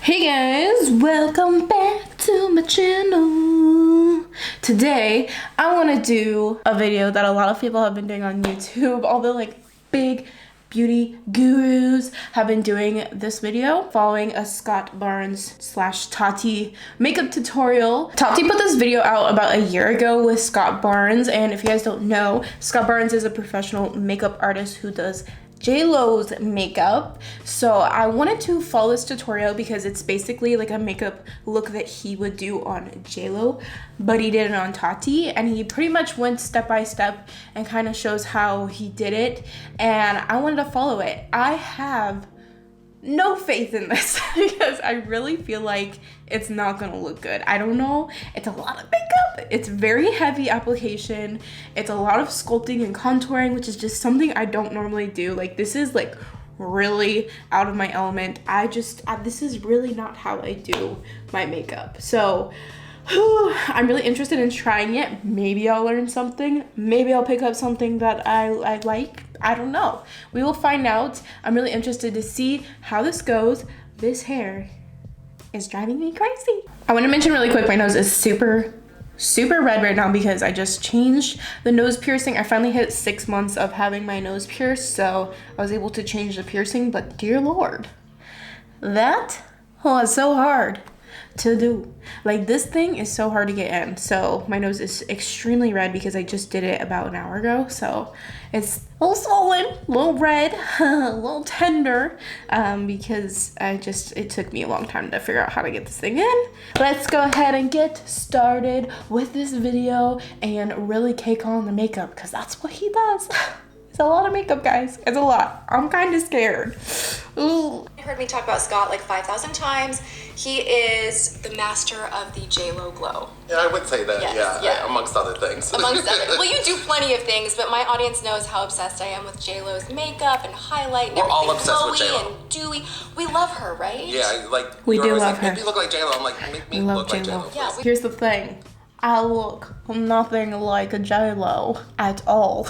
Hey guys, welcome back to my channel. Today, I want to do a video that a lot of people have been doing on YouTube. All the like big beauty gurus have been doing this video following a Scott Barnes / Tati makeup tutorial. Tati put this video out about a year ago with Scott Barnes, and if you guys don't know, Scott Barnes is a professional makeup artist who does JLOs makeup. So I wanted to follow this tutorial because it's basically like a makeup look that he would do on JLO, but he did it on Tati, and he pretty much went step by step and kind of shows how he did it, and I wanted to follow it. I have no faith in this because I really feel like it's not gonna look good. I don't know, it's a lot of makeup, it's very heavy application, it's a lot of sculpting and contouring, which is just something I don't normally do. Like, this is like really out of my element. This is really not how I do my makeup. So I'm really interested in trying it. Maybe I'll learn something, maybe I'll pick up something that I like. I don't know, we will find out. I'm really interested to see how this goes. This hair is driving me crazy. I want to mention really quick, my nose is super red right now because I just changed the nose piercing. I finally hit 6 months of having my nose pierced, so I was able to change the piercing, but dear Lord, that was so hard to do. Like, this thing is so hard to get in. So my nose is extremely red because I just did it about an hour ago, so it's a little swollen, a little red, a little tender, because it took me a long time to figure out how to get this thing in. Let's go ahead and get started with this video and really cake on the makeup, because that's what he does. It's a lot of makeup, guys. It's a lot. I'm kind of scared. Ooh. You heard me talk about Scott like 5,000 times. He is the master of the JLO glow. Yeah, I would say that, Yes, yeah. Amongst other things. Amongst other, well, you do plenty of things, but my audience knows how obsessed I am with JLo's makeup and highlight and We're all everything obsessed with glowy JLo. and dewy. We love her, right? Yeah, like, We you're do always love like, her. Make me look like JLo. I'm like, make me love look like JLo. JLo, please. Yeah, Here's the thing. I look nothing like a JLo at all.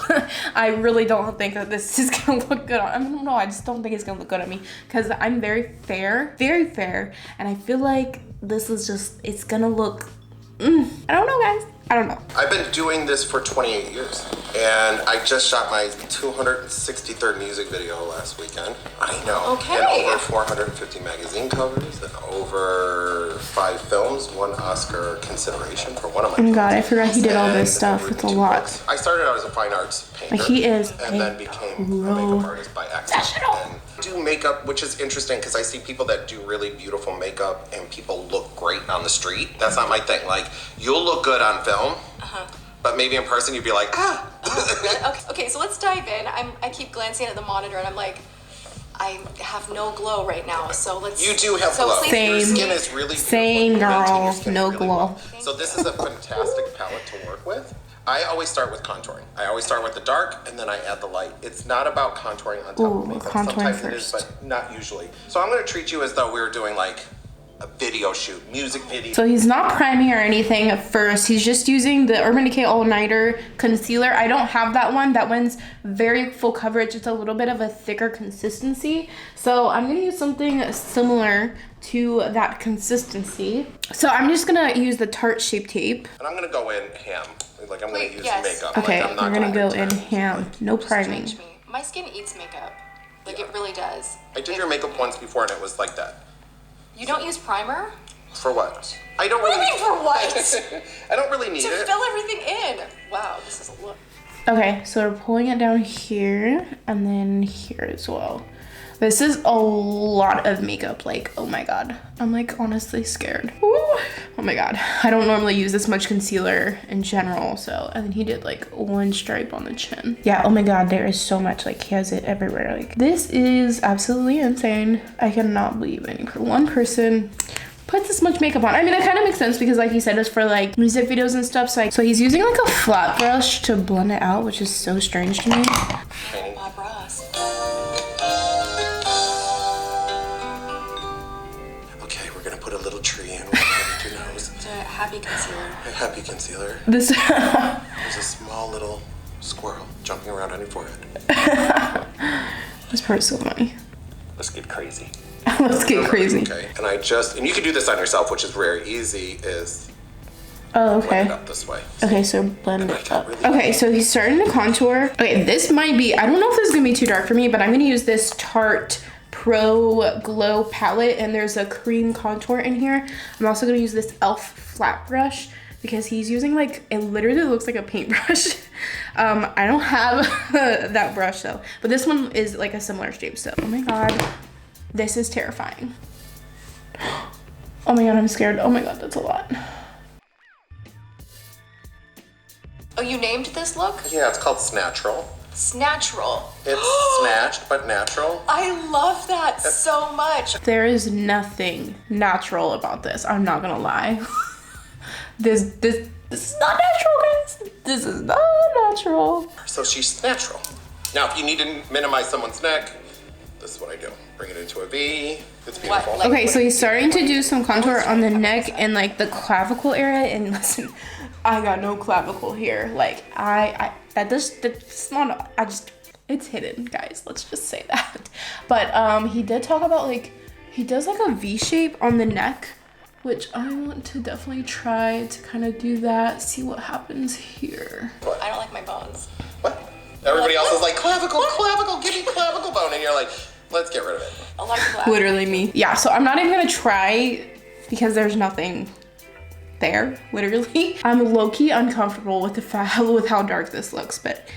I really don't think that this is gonna look good on, I don't know, I just don't think it's gonna look good on me because I'm very fair, and I feel like this is just, it's gonna look, I don't know, guys. I don't know. I've been doing this for 28 years, and I just shot my 263rd music video last weekend. I know. Okay. And over 450 magazine covers, and over 5 films, 1 Oscar consideration for one of my Oh my god, I films. forgot he did all And this stuff. over It's a 2 lot. books. I started out as a fine arts painter. Like, he is and a then became a makeup artist by accident. And do makeup, which is interesting because I see people that do really beautiful makeup and people look great on the street. That's not my thing. Like, you'll look good on film, but maybe in person you'd be like, Okay, so let's dive in. I keep glancing at the monitor and I'm like, I have no glow right now, so let's. You do have so glow. please- Same. Your skin is really Same, beautiful. You maintain your girl. skin No really glow. well. So this is a fantastic palette to work with. I always start with contouring. I always start with the dark and then I add the light. It's not about contouring on top of makeup. contouring Sometimes it is, first. but not usually. So I'm going to treat you as though we were doing like a video shoot, music video. So he's not priming or anything at first. He's just using the Urban Decay All Nighter concealer. I don't have that one. That one's very full coverage. It's a little bit of a thicker consistency. So I'm gonna use something similar to that consistency. So I'm just gonna use the Tarte Shape Tape. And I'm going to go in ham. Like, I'm going to use Yes. makeup. Okay, Like, I'm not we're gonna go in pretend. ham. No priming. Judge me. My skin eats makeup. Like, it really does. I did your makeup once before and it was like that. You don't use primer? For what? I don't What do really. you mean for what? I don't really need To it. fill everything in. Wow, this is a look. Okay, so we're pulling it down here and then here as well. This is a lot of makeup, like, oh my god. I'm like honestly scared. Woo. Oh my god. I don't normally use this much concealer in general, so, and then he did like 1 stripe on the chin. Yeah, oh my god, there is so much, like, he has it everywhere. Like, this is absolutely insane. I cannot believe one person puts this much makeup on. I mean, that kind of makes sense because, like he said, it's for like music videos and stuff. So he's using like a flat brush to blend it out, which is so strange to me. Bob Ross. Okay, we're gonna put a little tree in right your nose. It's a happy concealer. A happy concealer. This There's a small little squirrel jumping around on your forehead. this part's so funny. Let's get crazy. Let's get crazy. Okay, and and you can do this on yourself, which is very easy, is Oh, okay. blend it up this way. Okay, so blend it up. Okay, so he's starting to contour. Okay, this might be, I don't know if this is gonna be too dark for me, but I'm gonna use this Tarte Pro Glow palette, and there's a cream contour in here. I'm also gonna use this e.l.f. flat brush because he's using like, it literally looks like a paintbrush. I don't have that brush though, but this one is like a similar shape, so. Oh my God, this is terrifying. Oh my God, I'm scared. Oh my God, that's a lot. Oh, you named this look? Yeah, it's called Snatchral. Snatchral. It's snatched, but natural. I love that so much. There is nothing natural about this. I'm not gonna lie. This is not natural, guys. This is not natural. So she's natural. Now, if you need to minimize someone's neck, this is what I do. Bring it into a V. It's beautiful. What? Like, Okay, so he's starting to do some contour on the neck and like the clavicle area. And listen, I got no clavicle here. Like that's not, it's hidden, guys. Let's just say that. But he did talk about like, he does like a V shape on the neck, which I want to definitely try to kind of do that. See what happens here. I don't like my bones. What? Everybody else is like, clavicle, clavicle, give me clavicle bone. And you're like, let's get rid of it. I like that. Literally me. Yeah, so I'm not even gonna try because there's nothing there, literally. I'm low-key uncomfortable with with how dark this looks, but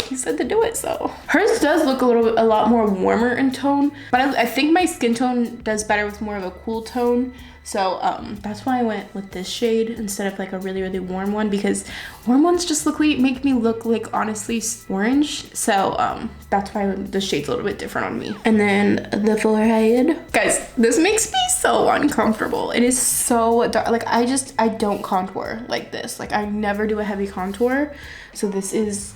he said to do it, so. Hers does look a lot more warmer in tone, but I think my skin tone does better with more of a cool tone. So that's why I went with this shade instead of like a really, really warm one, because warm ones just make me look like honestly orange. So that's why the shade's a little bit different on me. And then the forehead. Guys, this makes me so uncomfortable. It is so dark. Like I don't contour like this. Like I never do a heavy contour. So this is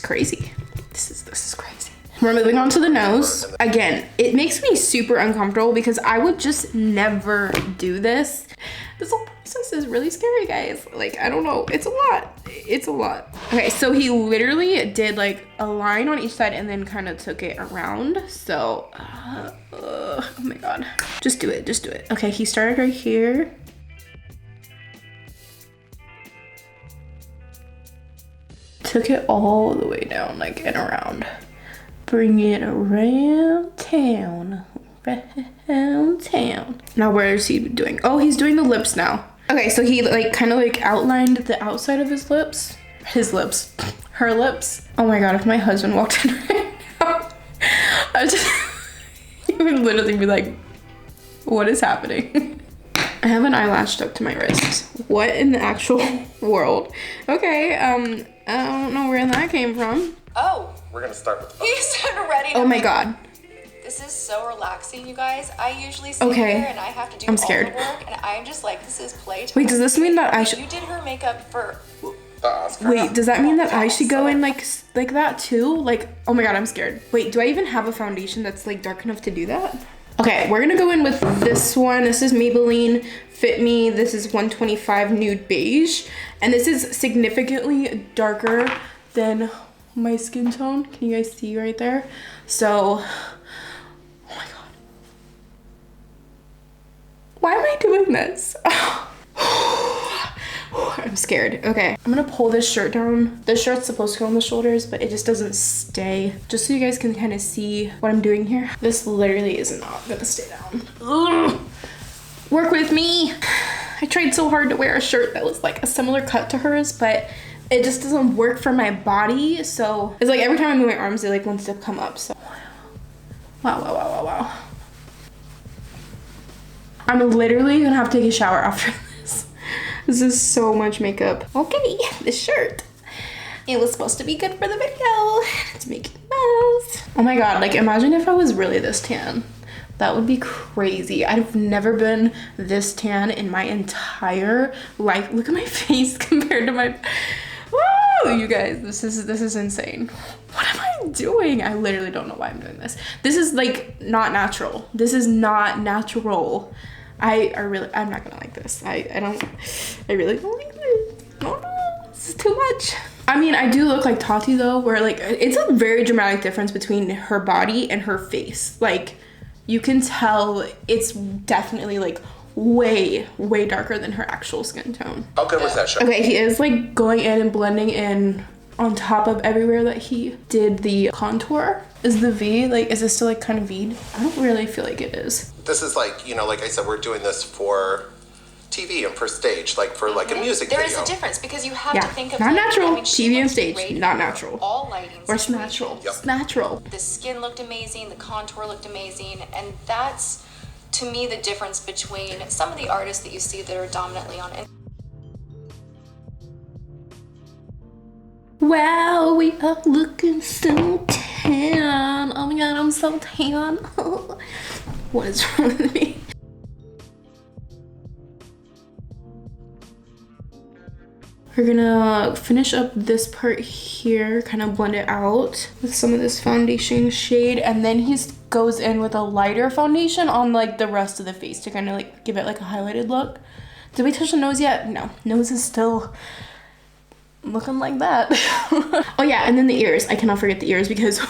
crazy. This is crazy. We're moving on to the nose. Again, it makes me super uncomfortable because I would just never do this. This whole process is really scary, guys. Like, I don't know, it's a lot. It's a lot. Okay, so he literally did like a line on each side and then kind of took it around. So, oh my God. Just do it, just do it. Okay, he started right here. Took it all the way down, like, and around. Bring it around town. Now where is he doing? Oh, he's doing the lips now. Okay, so he like kind of like outlined the outside of his lips. His lips. Her lips. Oh my God, if my husband walked in right now, he would literally be like, what is happening? I have an eyelash stuck to my wrist. What in the actual world? Okay, I don't know where that came from. Oh. We're gonna start with the He's ready to Oh my God. This is so relaxing, you guys. I usually sit Okay. here and I have to do I'm all scared. the work, and I'm just like, this is playtime. Wait, does this mean that I should? You did her makeup for. the Oscar. Wait, does that mean that I should go in like that too? Like, oh my God, I'm scared. Wait, do I even have a foundation that's like dark enough to do that? Okay, we're gonna go in with this one. This is Maybelline Fit Me. This is 125 Nude Beige. And this is significantly darker than my skin tone. Can you guys see right there? So, oh my God. Why am I doing this? I'm scared. Okay, I'm gonna pull this shirt down. This shirt's supposed to go on the shoulders, but it just doesn't stay. Just so you guys can kind of see what I'm doing here. This literally is not gonna stay down. Ugh. Work with me. I tried so hard to wear a shirt that was like a similar cut to hers, but it just doesn't work for my body. So it's like every time I move my arms, it like wants to come up. So wow. I'm literally gonna have to take a shower after this. This is so much makeup. Okay, this shirt. It was supposed to be good for the video. It's making a mess. Oh my God, like imagine if I was really this tan. That would be crazy. I've never been this tan in my entire life. Look at my face compared to my, woo, you guys, this is insane. What am I doing? I literally don't know why I'm doing this. This is like not natural. This is not natural. I'm not gonna like this. I really don't like this. Oh no, this is too much. I mean, I do look like Tati though, where like it's a very dramatic difference between her body and her face. Like you can tell it's definitely like way darker than her actual skin tone. How good was that shot? Okay, he is like going in and blending in on top of everywhere that he did the contour. Is the V, like, is it still like kind of V'd? I don't really feel like it is. This is like, you know, like I said, we're doing this for TV and for stage, like for like a music video. There is a difference because you have to think of not like, natural. I mean, she TV and looked stage, great not for natural. all lighting Or it's situations. natural. Yep. It's natural. The skin looked amazing, the contour looked amazing, and that's to me the difference between some of the artists that you see that are dominantly on it. Wow, we are looking so tan. Oh my god, I'm so tan. What is wrong with me? We're gonna finish up this part here, kind of blend it out with some of this foundation shade, and then he goes in with a lighter foundation on like the rest of the face to kind of like give it like a highlighted look. Did we touch the nose yet? No, nose is still looking like that. Oh yeah, and then the ears. I cannot forget the ears because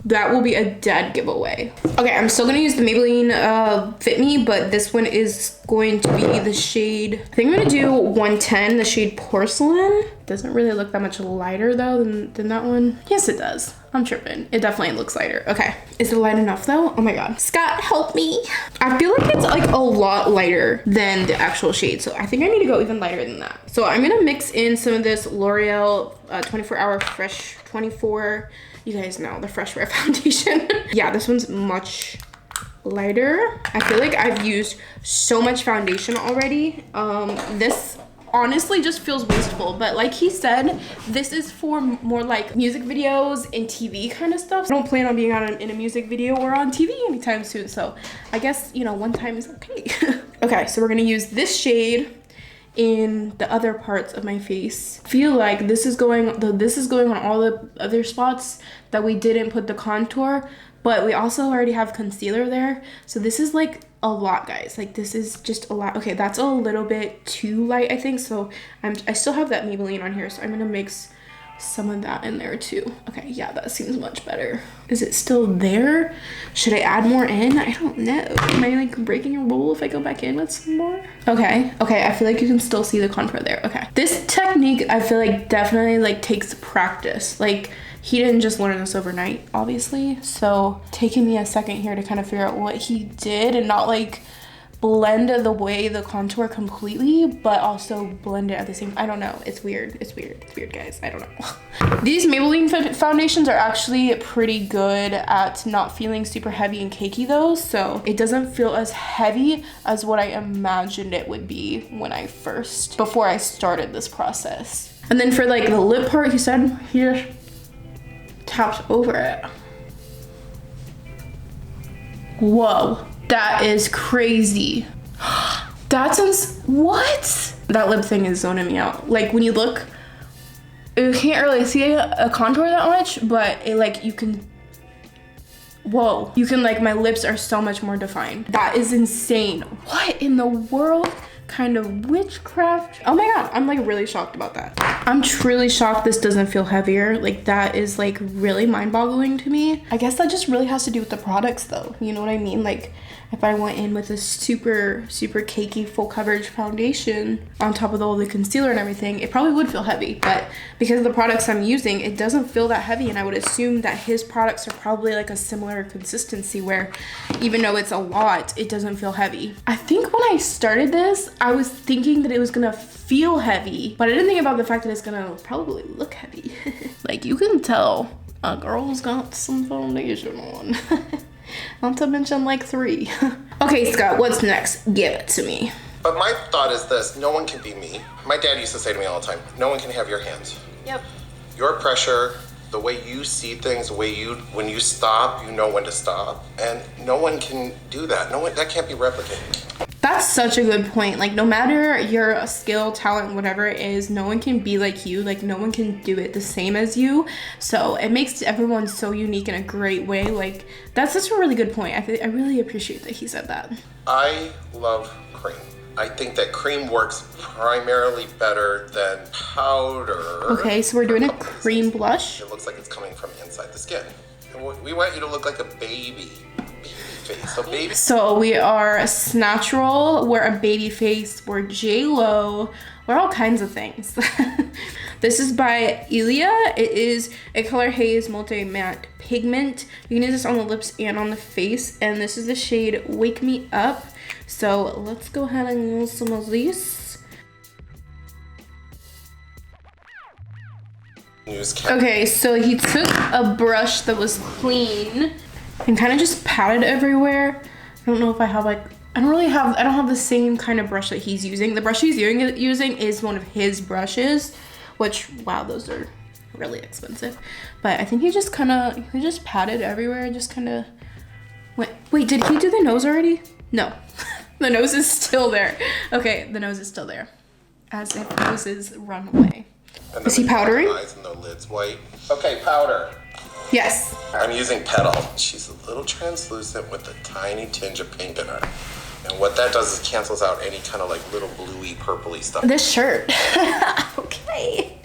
that will be a dead giveaway. Okay, I'm still gonna use the Maybelline Fit Me, but this one is going to be the shade, I think I'm gonna do 110, the shade Porcelain. Doesn't really look that much lighter though than that one. Yes, it does. I'm tripping. It definitely looks lighter. Okay, is it light enough though? Oh my god. Scott, help me. I feel like it's like a lot lighter than the actual shade, so I think I need to go even lighter than that. So I'm gonna mix in some of this L'Oreal 24-hour Fresh 24. You guys know the Fresh Wear foundation. Yeah, this one's much lighter. I feel like I've used so much foundation already. This honestly just feels wasteful, but like he said, this is for more like music videos and TV kind of stuff. I don't plan on being in a music video or on TV anytime soon, so I guess, you know, one time is okay. Okay, so we're gonna use this shade in the other parts of my face. I feel like this is going on all the other spots that we didn't put the contour, but we also already have concealer there, so this is like a lot, guys. Like this is just a lot. Okay, that's a little bit too light, I think, so I still have that Maybelline on here, so I'm gonna mix some of that in there too. Okay, yeah, that seems much better. Is it still there? Should I add more in? I don't know. Am I like breaking a rule if I go back in with some more? Okay, I feel like you can still see the contour there. Okay, this technique I feel like definitely like takes practice. Like he didn't just learn this overnight, obviously, so taking me a second here to kind of figure out what he did and not like blend the way the contour completely, but also blend it at the same. I don't know, it's weird. It's weird, guys. I don't know. These Maybelline foundations are actually pretty good at not feeling super heavy and cakey though, so it doesn't feel as heavy as what I imagined it would be when before I started this process. And then for like the lip part, he said here, tapped over it. Whoa, that is crazy. That sounds, what? That lip thing is zoning me out. Like when you look, you can't really see a contour that much, but it like you can, whoa. You can like, my lips are so much more defined. That is insane. What in the world kind of witchcraft? Oh my god, I'm like really shocked about that. I'm truly shocked this doesn't feel heavier. Like that is like really mind-boggling to me. I guess that just really has to do with the products though, you know what I mean? Like if I went in with a super cakey full coverage foundation on top of all the concealer and everything, it probably would feel heavy, but because of the products I'm using, it doesn't feel that heavy, and I would assume that his products are probably like a similar consistency where even though it's a lot, it doesn't feel heavy. I think when I started this, I was thinking that it was gonna feel heavy, but I didn't think about the fact that it's gonna probably look heavy. Like you can tell a girl's got some foundation on. Not to mention like 3. Okay, Scott, what's next? Give it to me. But my thought is this, no one can be me. My dad used to say to me all the time, no one can have your hands. Yep. Your pressure, the way you see things, the way when you stop, you know when to stop. And no one can do that. No one, that can't be replicated. That's such a good point. Like no matter your skill, talent, whatever it is, no one can be like you. Like no one can do it the same as you. So it makes everyone so unique in a great way. Like that's such a really good point. I really appreciate that he said that. I love cream. I think that cream works primarily better than powder. Okay, so we're doing a cream blush. It looks like it's coming from inside the skin. And we want you to look like a baby face. So baby. So we are natural, we're a baby face, we're JLO, we're all kinds of things. This is by Ilia. It is a color haze multi-matte pigment. You can use this on the lips and on the face. And this is the shade Wake Me Up. So let's go ahead and use some of these. Okay, so he took a brush that was clean and kind of just patted everywhere. I don't know if I have like, I don't have the same kind of brush that he's using. The brush he's using is one of his brushes, which, wow, those are really expensive. But I think he just patted everywhere, just kind of wait, did he do the nose already? No, the nose is still there. Okay, the nose is still there. As if noses run away. Is he powdering? Eyes and the lid's white. Okay, powder. Yes. I'm using Petal. She's a little translucent with a tiny tinge of pink in her. And what that does is cancels out any kind of like little bluey, purpley stuff. This shirt. Okay.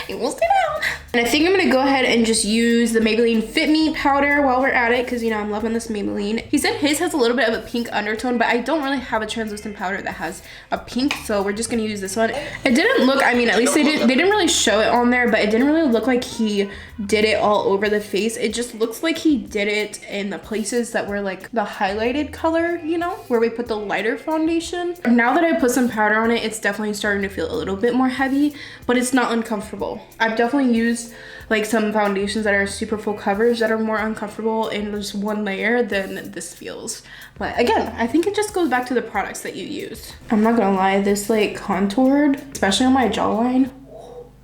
It will stay down. And I think I'm gonna go ahead and just use the Maybelline Fit Me powder while we're at it, because you know I'm loving this Maybelline. He said his has a little bit of a pink undertone, but I don't really have a translucent powder that has a pink, so we're just gonna use this one. It didn't look, I mean, at least they didn't really show it on there, but it didn't really look like he did it all over the face. It just looks like he did it in the places that were like the highlighted color, you know, where we put the lighter foundation. Now that I put some powder on it, it's definitely starting to feel a little bit more heavy, but it's not uncomfortable. I've definitely used like some foundations that are super full coverage that are more uncomfortable in just one layer than this feels. But again, I think it just goes back to the products that you use. I'm not gonna lie, this like contoured, especially on my jawline,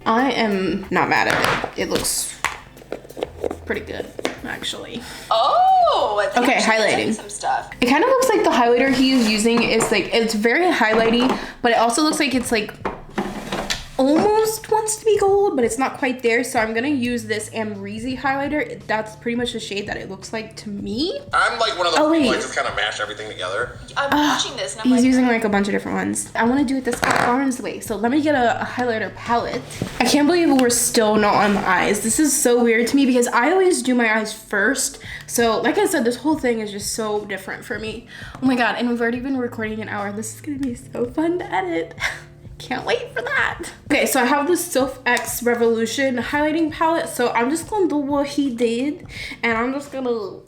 I am not mad at it. It looks pretty good, actually. Oh, I think okay, I should highlighting some stuff. It kind of looks like the highlighter he is using is like, it's very highlighty, but it also looks like it's like almost wants to be gold, but it's not quite there. So I'm gonna use this Amrezy highlighter. That's pretty much the shade that it looks like to me. I'm like one of those people that just kind of mash everything together. I'm watching this and I'm he's like, using like a bunch of different ones. I want to do it this BARNES way. So let me get a highlighter palette. I can't believe we're still not on the eyes. This is so weird to me because I always do my eyes first. So like I said, this whole thing is just so different for me. Oh my God, and we've already been recording an hour. This is gonna be so fun to edit. Can't wait for that. Okay, so I have the Sylph X Revolution highlighting palette. So I'm just gonna do what he did, and I'm just gonna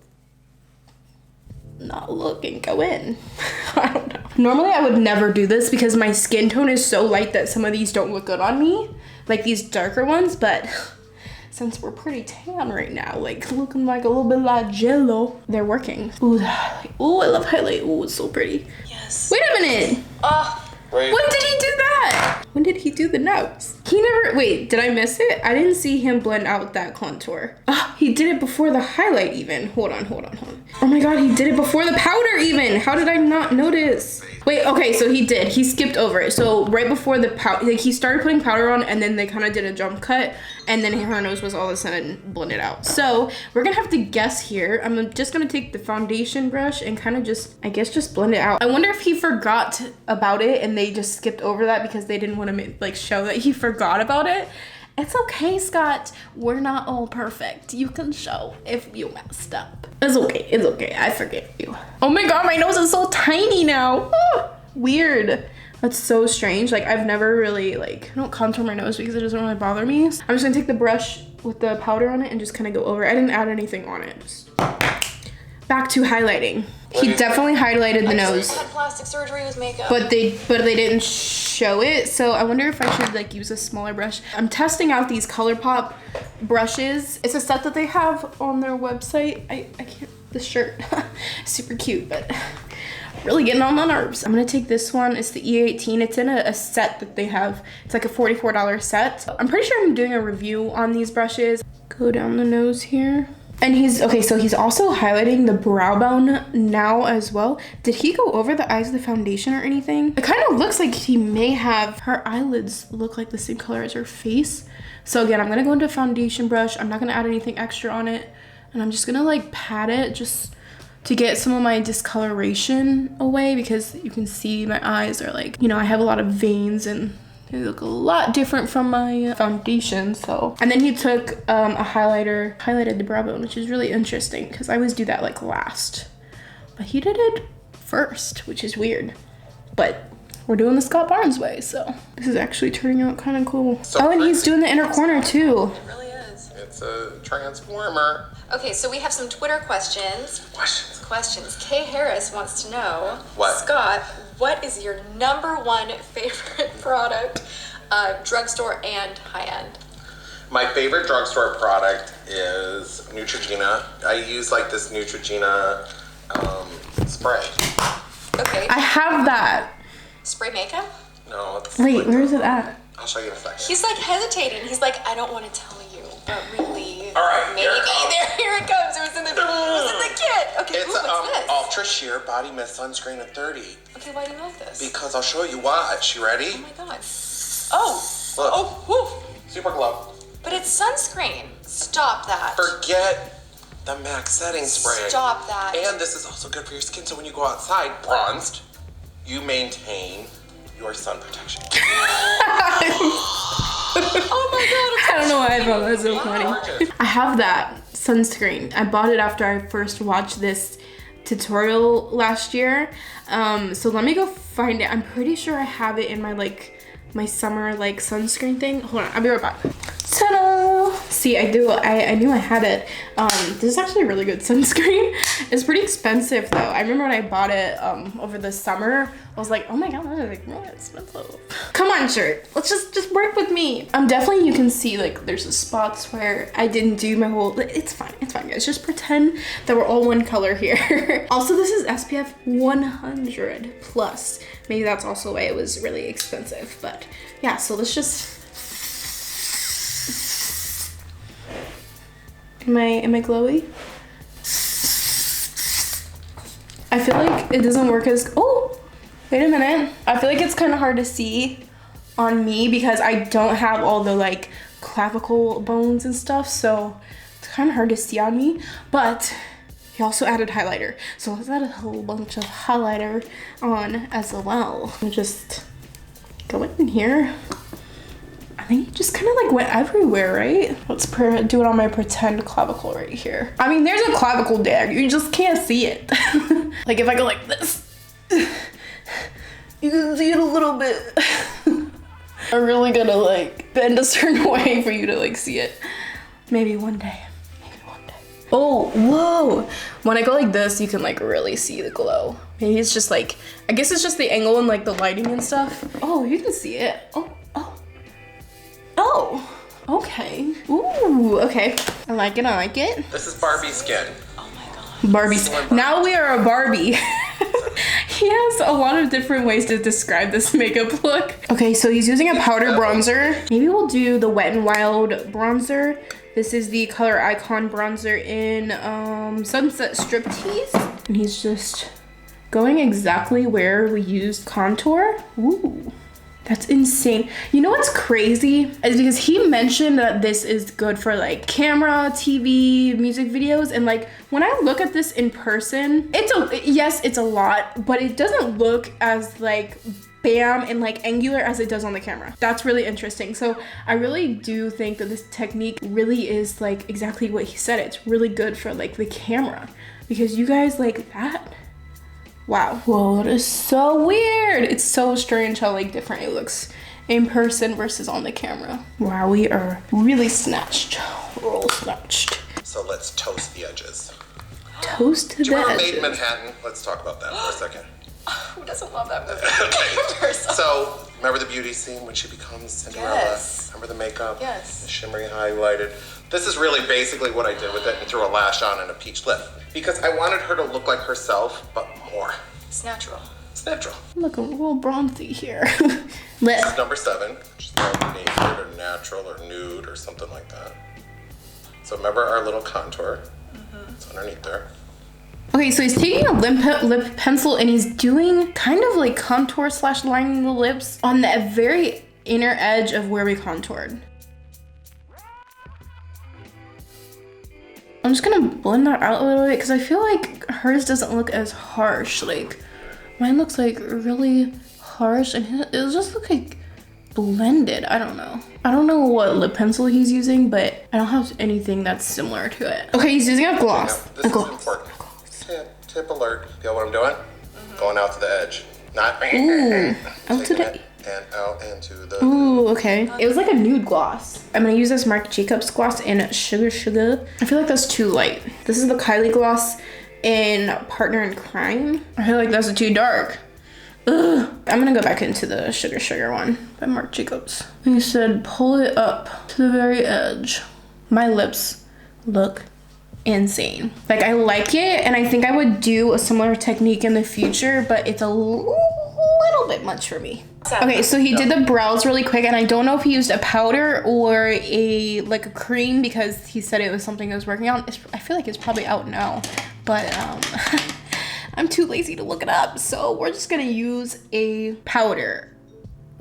not look and go in. I don't know. Normally I would never do this because my skin tone is so light that some of these don't look good on me, like these darker ones, but since we're pretty tan right now, like looking like a little bit like JLO, they're working. Ooh, the highlight. Ooh, I love highlight. Ooh, it's so pretty. yes. Wait a minute. Wait. When did he do that? When did he do the nose? He never, wait, did I miss it? I didn't see him blend out that contour. Oh, he did it before the highlight even. Hold on. Oh my God, he did it before the powder even. How did I not notice? Wait, okay, so he did. He skipped over it. So right before the powder, like he started putting powder on and then they kind of did a jump cut and then her nose was all of a sudden blended out. So we're gonna have to guess here. I'm just gonna take the foundation brush and kind of just, I guess, just blend it out. I wonder if he forgot about it and they just skipped over that because they didn't want to like show that he forgot about it. It's okay, Scott. We're not all perfect. You can show if you messed up. It's okay. I forgive you. Oh my God, my nose is so tiny now. Oh, weird. That's so strange. Like I've never really I don't contour my nose because it doesn't really bother me. I'm just gonna take the brush with the powder on it and just kind of go over it. I didn't add anything on it. Just back to highlighting. He definitely highlighted the nose. I had plastic surgery with makeup. But they didn't show it. So I wonder if I should use a smaller brush. I'm testing out these ColourPop brushes. It's a set that they have on their website. I can't, this shirt, super cute, but really getting on my nerves. I'm gonna take this one. It's the E18. It's in a set that they have. It's like a $44 set. I'm pretty sure I'm doing a review on these brushes. Go down the nose here. And he's also highlighting the brow bone now as well. Did he go over the eyes of the foundation or anything? It kind of looks like he may have, her eyelids look like the same color as her face. So again, I'm gonna go into foundation brush. I'm not gonna add anything extra on it. And I'm just gonna pat it just to get some of my discoloration away, because you can see my eyes are like, you know, I have a lot of veins and they look a lot different from my foundation. So, and then he took a highlighter, highlighted the brow bone, which is really interesting because I always do that like last, but he did it first, which is weird. But we're doing the Scott Barnes way, so this is actually turning out kind of cool. So oh, and he's doing the inner corner too. It really is. It's a transformer. Okay, so we have some Twitter questions. Kay Harris wants to know, what? Scott, what is your #1 favorite product, drugstore and high-end? My favorite drugstore product is Neutrogena. I use like this Neutrogena spray. Okay. I have that. Spray makeup? No, it's wait, where is it at? I'll show you in a second. He's like hesitating. He's like, I don't want to tell you, but really, all right, maybe. Here it comes. It was in the kit. Okay, it's what's this? Ultra Sheer Body Mist Sunscreen at 30. Okay, why do you like this? Because I'll show you watch. You ready? Oh my god. Oh. Look. Oh. Whew. Super glow. But it's sunscreen. Stop that. Forget the MAC setting spray. Stop that. And this is also good for your skin, so when you go outside bronzed, you maintain your sun protection. Oh my god. I don't know why I thought that was so funny. I have that sunscreen. I bought it after I first watched this tutorial last year. So let me go find it. I'm pretty sure I have it in my my summer sunscreen thing. Hold on, I'll be right back. Ta-da! See, I knew I had it. This is actually a really good sunscreen. It's pretty expensive though. I remember when I bought it over the summer, I was like, oh my god, that is really expensive. Come on, shirt. Let's just work with me. Definitely you can see there's a spots where I didn't do my whole, it's fine guys. Just pretend that we're all one color here. Also, this is SPF 100 plus. Maybe that's also why it was really expensive, but yeah, so let's just, Am I glowy? I feel like it doesn't work as, oh, wait a minute. I feel like it's kind of hard to see on me because I don't have all the clavicle bones and stuff, so it's kind of hard to see on me, but he also added highlighter. So let's add a whole bunch of highlighter on as well. And just go in here. I think it just kind of went everywhere, right? Let's do it on my pretend clavicle right here. I mean, there's a clavicle there. You just can't see it. If I go like this, you can see it a little bit. I'm really gonna bend a certain way for you to see it. Maybe one day. Oh, whoa. When I go like this, you can really see the glow. Maybe it's just I guess it's just the angle and the lighting and stuff. Oh, you can see it. Oh, okay. Ooh, okay. I like it. This is Barbie skin. Oh my god. Barbie. Now we are a Barbie. He has a lot of different ways to describe this makeup look. Okay, so he's using a powder bronzer. Maybe we'll do the Wet n Wild bronzer. This is the Color Icon bronzer in Sunset Striptease. And he's just going exactly where we used contour. Ooh. That's insane. You know what's crazy is because he mentioned that this is good for camera, TV, music videos, and when I look at this in person, it's a lot, but it doesn't look as bam and angular as it does on the camera. That's really interesting. So I really do think that this technique really is exactly what he said. It's really good for the camera, because you guys like that. Wow. Whoa, that is so weird. It's so strange how different it looks in person versus on the camera. Wow, we are really snatched. We're all snatched. So let's toast the edges. Toast the edges. Do you remember Made in Manhattan? Let's talk about that for a second. Who doesn't love that movie? Okay. So, remember the beauty scene when she becomes Cinderella? Yes. Remember the makeup? Yes. The shimmery highlighted. This is really basically what I did with it, and threw a lash on and a peach lip. Because I wanted her to look like herself, but more. It's natural. It's natural. I'm looking a little bronzy here. This is #7, which is naked or natural or nude or something like that. So remember our little contour. It's underneath there. Okay, so he's taking a lip pencil and he's doing kind of contour / lining the lips on the very inner edge of where we contoured. I'm just gonna blend that out a little bit because I feel like hers doesn't look as harsh. Like mine looks like really harsh and it just looks like blended. I don't know. I don't know what lip pencil he's using, but I don't have anything that's similar to it. Okay, he's using a gloss. This is important. Tip alert. Feel what I'm doing? Going out to the edge. Not Ooh, out to the and out into the. Ooh, okay. It was like a nude gloss. I'm gonna use this Marc Jacobs gloss in Sugar. I feel like that's too light. This is the Kylie gloss in Partner in Crime. I feel like that's too dark. Ugh. I'm gonna go back into the Sugar one by Marc Jacobs. He said pull it up to the very edge. My lips look insane. Like I like it and I think I would do a similar technique in the future, but it's a little bit much for me. Okay, so he did the brows really quick and I don't know if he used a powder or a cream because he said it was something I was working on. I feel like it's probably out now, but I'm too lazy to look it up, so we're just gonna use a powder,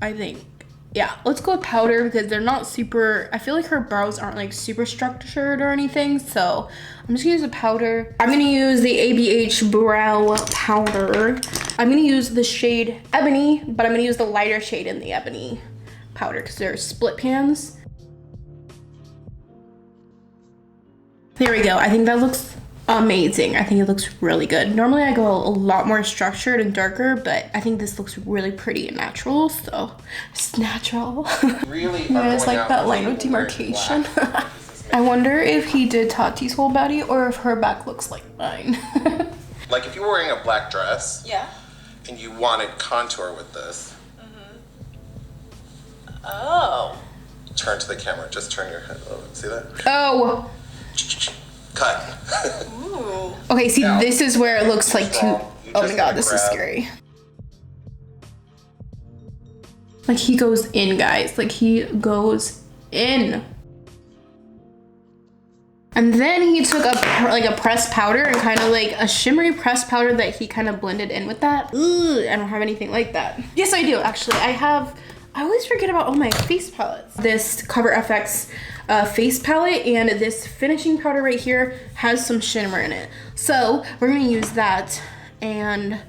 I think. Yeah, let's go with powder because they're not super, I feel like her brows aren't like super structured or anything, so I'm just gonna use a powder. I'm gonna use the ABH brow powder. I'm gonna use the shade Ebony, but I'm gonna use the lighter shade in the Ebony powder because they're split pans. There we go. I think that looks amazing. I think it looks really good. Normally I go a lot more structured and darker, but I think this looks really pretty and natural, so it's natural. Really? It's like that line of demarcation. I wonder if he did Tati's whole body or if her back looks like mine. Like if you were wearing a black dress. Yeah. And you wanted contour with this. Oh. Turn to the camera. Just turn your head a little bit. See that? Oh. Cut. Ooh. Okay, see, Now, this is where it looks like too. you Oh my just god, this is scary. Like he goes in, guys. Like he goes in. And then he took a pressed powder and kind of like a shimmery pressed powder that he kind of blended in with that. Ugh, I don't have anything like that. Yes, I do, actually. I always forget about all my face palettes. This Cover FX face palette and this finishing powder right here has some shimmer in it. So we're gonna use that and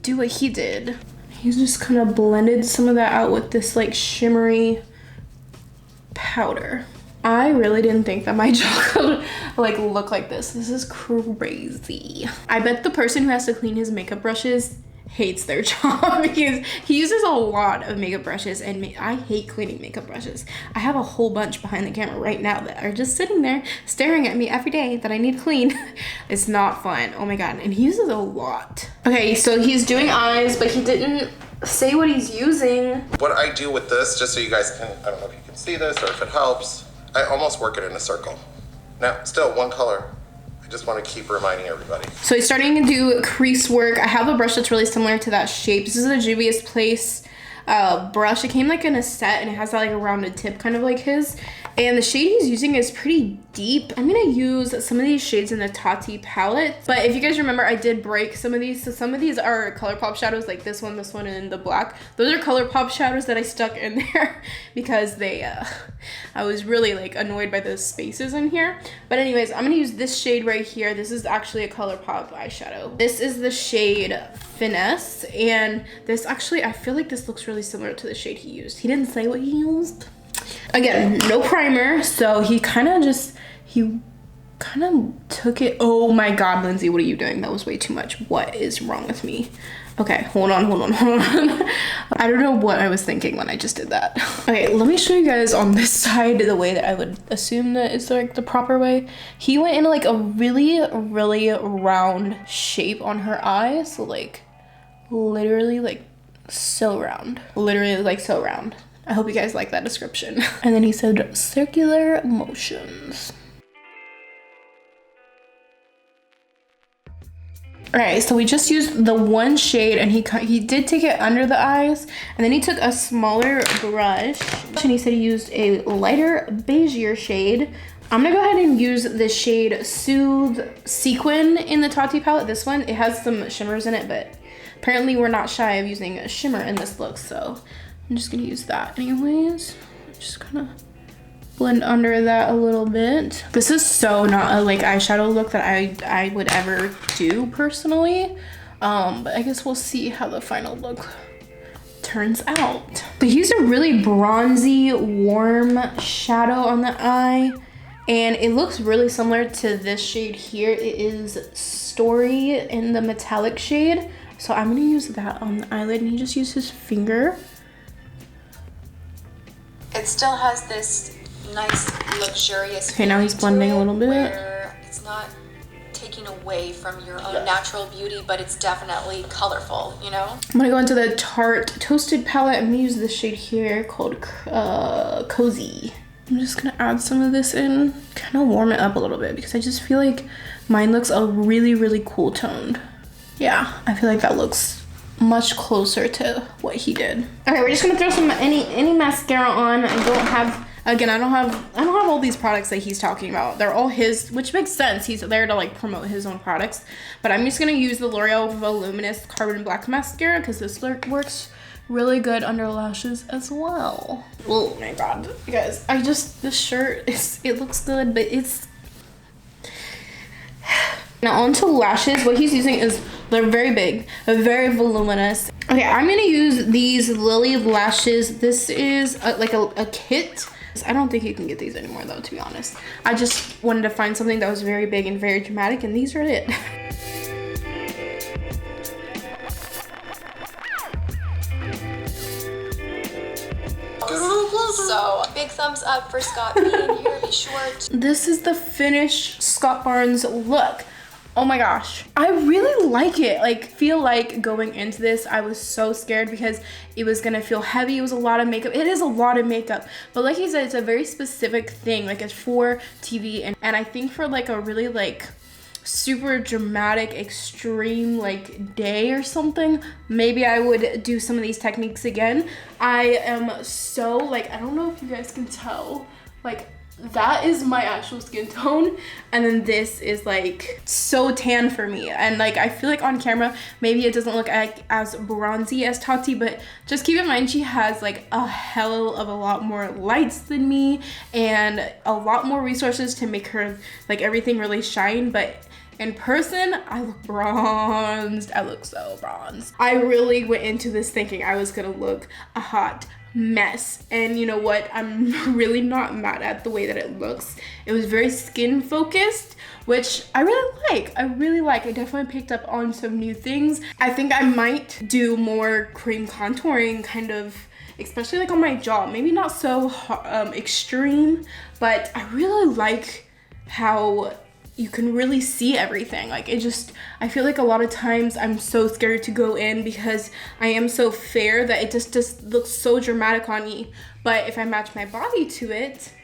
do what he did. He's just kind of blended some of that out with this like shimmery powder. I really didn't think that my jaw could like look like this. This is crazy. I bet the person who has to clean his makeup brushes hates their job because he uses a lot of makeup brushes and I hate cleaning makeup brushes. I have a whole bunch behind the camera right now that are just sitting there staring at me every day that I need clean. It's not fun. Oh my god, and he uses a lot. Okay, so he's doing eyes, but he didn't say what he's using. What I do with this, just so you guys can, I don't know if you can see this or if it helps, I almost work it in a circle. Now, still one color. I just want to keep reminding everybody. So he's starting to do crease work. I have a brush that's really similar to that shape. This is a Juvia's Place brush. It came like in a set and it has that like a rounded tip kind of like his. And the shade he's using is pretty deep. I'm gonna use some of these shades in the Tati palette. But if you guys remember, I did break some of these. So some of these are ColourPop shadows, like this one, and the black. Those are ColourPop shadows that I stuck in there because they, I was really like annoyed by those spaces in here. But anyways, I'm gonna use this shade right here. This is actually a ColourPop eyeshadow. This is the shade Finesse. And this actually, I feel like this looks really similar to the shade he used. He didn't say what he used. Again, no primer, so he kind of took it. Oh my god, Lindsay, what are you doing? That was way too much. What is wrong with me? Okay, hold on. I don't know what I was thinking when I just did that. Okay, let me show you guys on this side the way that I would assume that it's like the proper way. He went into like a really round shape on her eye, so like literally like so round. Literally like so round. I hope you guys like that description. And then he said circular motions. All right, so we just used the one shade and he did take it under the eyes and then he took a smaller brush and he said he used a lighter beigeier shade. I'm gonna go ahead and use the shade Soothe Sequin in the Tati palette. This one, it has some shimmers in it, but apparently we're not shy of using a shimmer in this look, so I'm just gonna use that anyways. Just kind of blend under that a little bit. This is so not a like eyeshadow look that I would ever do personally. But I guess we'll see how the final look turns out. But here's a really bronzy, warm shadow on the eye. And it looks really similar to this shade here. It is Story in the metallic shade. So I'm gonna use that on the eyelid, and he just used his finger. It still has this nice, luxurious. Okay, now he's blending a little bit. Where it's not taking away from your own natural beauty, but it's definitely colorful, you know? I'm gonna go into the Tarte Toasted palette. I'm gonna use this shade here called Cozy. I'm just gonna add some of this in, kind of warm it up a little bit because I just feel like mine looks a really cool toned. Yeah, I feel like that looks much closer to what he did. Okay, we're just gonna throw some any mascara on. I don't have all these products that he's talking about. They're all his, which makes sense. He's there to like promote his own products. But I'm just gonna use the L'Oreal Voluminous Carbon Black Mascara because this works really good under lashes as well. Oh my god, you guys, this shirt it looks good, but it's now onto lashes. What he's using is, they're very big, very voluminous. Okay, I'm gonna use these Lily lashes. This is like a kit. I don't think you can get these anymore though, to be honest. I just wanted to find something that was very big and very dramatic, and these are it. So, big thumbs up for Scott being here. Be sure to... This is the finished Scott Barnes look. Oh my gosh, I really like it. Like, feel like going into this, I was so scared because it was gonna feel heavy. It was a lot of makeup. It is a lot of makeup, but like he said, it's a very specific thing. Like, it's for TV, and I think for like a really like super dramatic, extreme like day or something, maybe I would do some of these techniques again. I am so like, I don't know if you guys can tell, like that is my actual skin tone, and then this is like so tan for me, and like I feel like on camera maybe it doesn't look like as bronzy as Tati, but just keep in mind she has like a hell of a lot more lights than me and a lot more resources to make her like everything really shine. But in person, I look bronzed. I look so bronzed. I really went into this thinking I was gonna look a hot mess, and you know what, I'm really not mad at the way that it looks. It was very skin focused, which I really like. I definitely picked up on some new things. I think I might do more cream contouring, kind of, especially like on my jaw. Maybe not so extreme, but I really like how you can really see everything. Like, it just, I feel like a lot of times I'm so scared to go in because I am so fair that it just looks so dramatic on me. But if I match my body to it,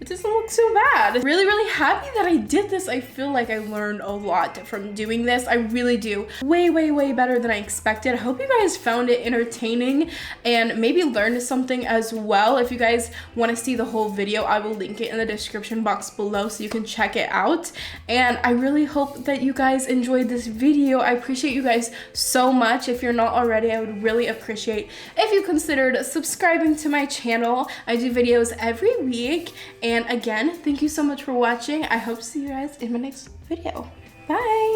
it doesn't look so bad. Really happy that I did this. I feel like I learned a lot from doing this. I really do. Way better than I expected. I hope you guys found it entertaining and maybe learned something as well. If you guys want to see the whole video, I will link it in the description box below so you can check it out. And I really hope that you guys enjoyed this video. I appreciate you guys so much. If you're not already, I would really appreciate if you considered subscribing to my channel. I do videos every week. And again, thank you so much for watching. I hope to see you guys in my next video. Bye!